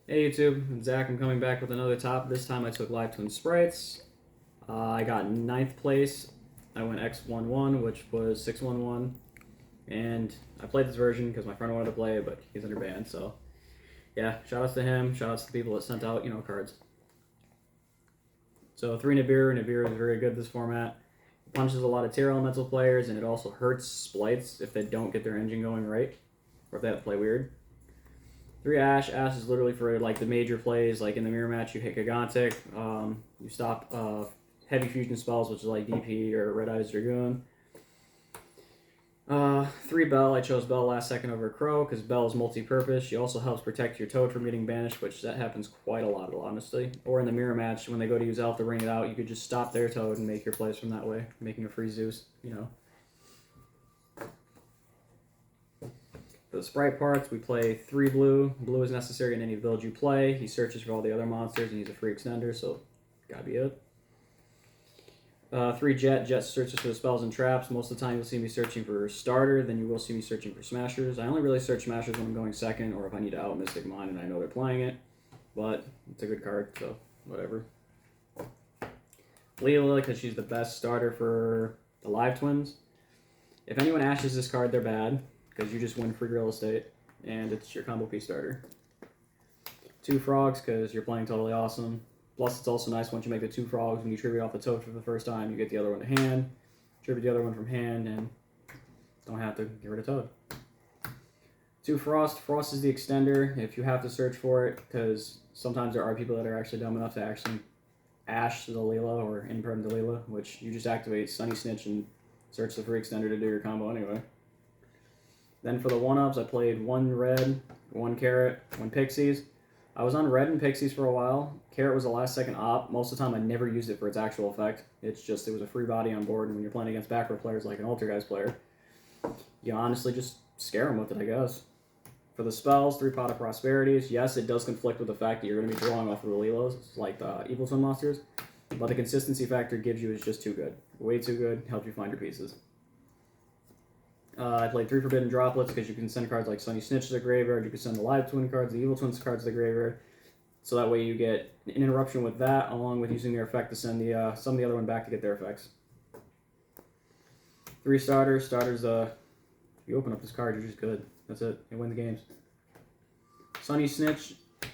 Hey YouTube, Zach. I'm coming back with another top. This time I took livetwin sprites. I got ninth place. I went X11, which was 611, and I played this version because my friend wanted to play it, but he's under ban. So yeah, shout outs to him. Shout outs to the people that sent out cards. So 3 Nibiru. Nibiru is very good this format. It punches a lot of tier elemental players, and it also hurts splites if they don't get their engine going right, or if they have to play weird. 3 Ash. Ash is literally for like the major plays, like in the mirror match, you hit Gigantic, you stop heavy fusion spells, which is like DP or Red Eyes Dragoon. 3 Bell. I chose Bell last second over Crow because Bell is multi-purpose. She also helps protect your Toad from getting banished, which that happens quite a lot, honestly. Or in the mirror match, when they go to use Elf to ring it out, you could just stop their Toad and make your plays from that way, making a free Zeus, For the sprite parts, we play 3 blue. Blue is necessary in any build you play. He searches for all the other monsters, and he's a free extender, so gotta be it. 3 jet. Jet searches for the spells and traps. Most of the time you'll see me searching for starter, then you will see me searching for smashers. I only really search smashers when I'm going second, or if I need to out Mystic Mine and I know they're playing it. But it's a good card, so whatever. Leela, because she's the best starter for the live twins. If anyone ashes this card, they're bad, because you just win free real estate, and it's your combo piece starter. 2 frogs, because you're playing totally awesome. Plus, it's also nice once you make the 2 frogs, when you tribute off the Toad for the first time, you get the other one to hand, tribute the other one from hand, and don't have to get rid of Toad. 2 frost. Frost is the extender if you have to search for it, because sometimes there are people that are actually dumb enough to actually ash the Leela or imperm the Leela, which you just activate Sunny Snitch and search the free extender to do your combo anyway. Then for the 1-ups, I played 1 red, 1 carrot, 1 pixies. I was on red and pixies for a while. Carrot was the last second op. Most of the time I never used it for its actual effect. It was a free body on board, and when you're playing against back row players like an Altergeist player, you honestly just scare them with it, I guess. For the spells, 3 Pot of Prosperities. Yes, it does conflict with the fact that you're going to be drawing off of the Leelos, like the Evil Twin monsters, but the consistency factor it gives you is just too good. Way too good. Helps you find your pieces. I played 3 Forbidden Droplets because you can send cards like Sunny Snitch to the graveyard. You can send the Live Twin cards, the Evil Twins cards to the graveyard. So that way you get an interruption with that, along with using their effect to send some of the other one back to get their effects. 3 starters. Starters, you open up this card, you're just good. That's it. You win the games. Sunny Snitch.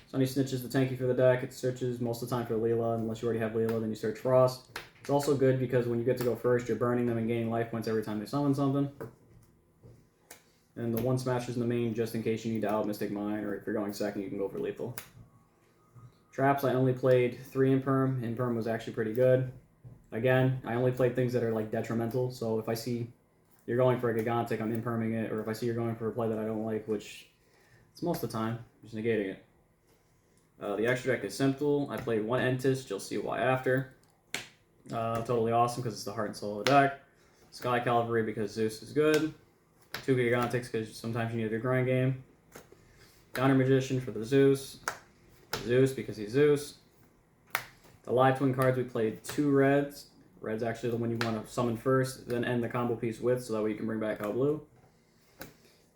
Sunny Snitch is the tanky for the deck. It searches most of the time for Leela. Unless you already have Leela, then you search Frost. It's also good because when you get to go first, you're burning them and gaining life points every time they summon something. And the 1 Smasher's in the main just in case you need to out Mystic Mine, or if you're going second, you can go for lethal. Traps, I only played 3 Imperm. Imperm was actually pretty good. Again, I only played things that are like detrimental, so if I see you're going for a Gigantic, I'm Imperming it, or if I see you're going for a play that I don't like, which it's most of the time, just negating it. The extra deck is simple. I played 1 Entist, you'll see why after. Totally awesome because it's the heart and soul of the deck. Sky Cavalry because Zeus is good. 2 Gigantics because sometimes you need a grind game. Counter Magician for the Zeus. Zeus because he's Zeus. The Live Twin cards, we played 2 reds. Red's actually the one you want to summon first, then end the combo piece with, so that way you can bring back out blue.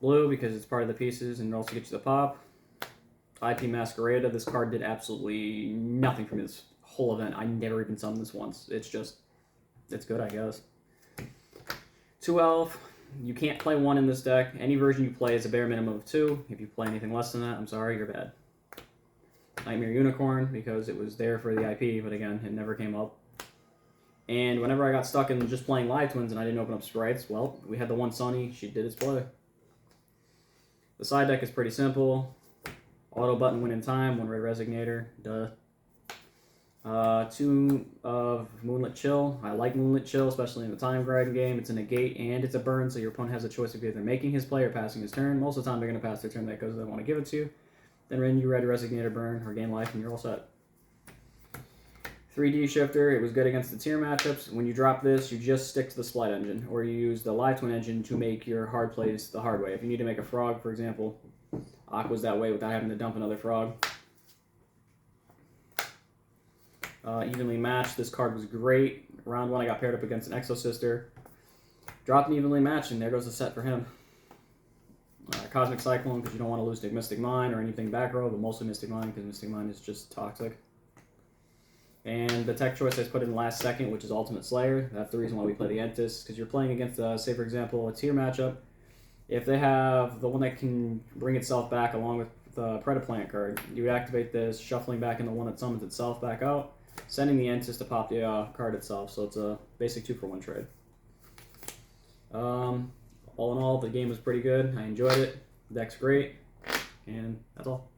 Blue because it's part of the pieces and it also gets you the pop. IP Masquerada, this card did absolutely nothing for me this whole event. I never even summoned this once. It's good, I guess. 2 Elf. You can't play 1 in this deck. Any version you play is a bare minimum of 2. If you play anything less than that, I'm sorry, you're bad. Nightmare Unicorn, because it was there for the IP, but again, it never came up. And whenever I got stuck in just playing Live Twins and I didn't open up sprites, well, we had the 1 Sunny. She did its play. The side deck is pretty simple. Auto button win in time, 1 red Resignator, duh. 2 of Moonlit Chill. I like Moonlit Chill, especially in the time grind game. It's a negate and it's a burn, so your opponent has a choice of either making his play or passing his turn. Most of the time they're going to pass their turn because they want to give it to you. Then you red Resignator burn or gain life and you're all set. 3D Shifter, it was good against the tier matchups. When you drop this, you just stick to the Split engine, or you use the Live Twin engine to make your hard plays the hard way. If you need to make a frog, for example, Aqua's that way without having to dump another frog. Evenly Matched, this card was great. Round 1, I got paired up against an Exo Sister. Dropped an Evenly Matched, and there goes the set for him. Cosmic Cyclone because you don't want to lose to Mystic Mine or anything back row, but mostly Mystic Mine because Mystic Mine is just toxic. And the tech choice I put in last second, which is Ultimate Slayer. That's the reason why we play the Entis, because you're playing against, say for example, a tier matchup. If they have the one that can bring itself back along with the Predaplant card, you would activate this, shuffling back in the one that summons itself back out, sending the Entis to pop the card itself. So it's a basic 2-for-1 trade. All in all, the game was pretty good. I enjoyed it. The deck's great, and that's all.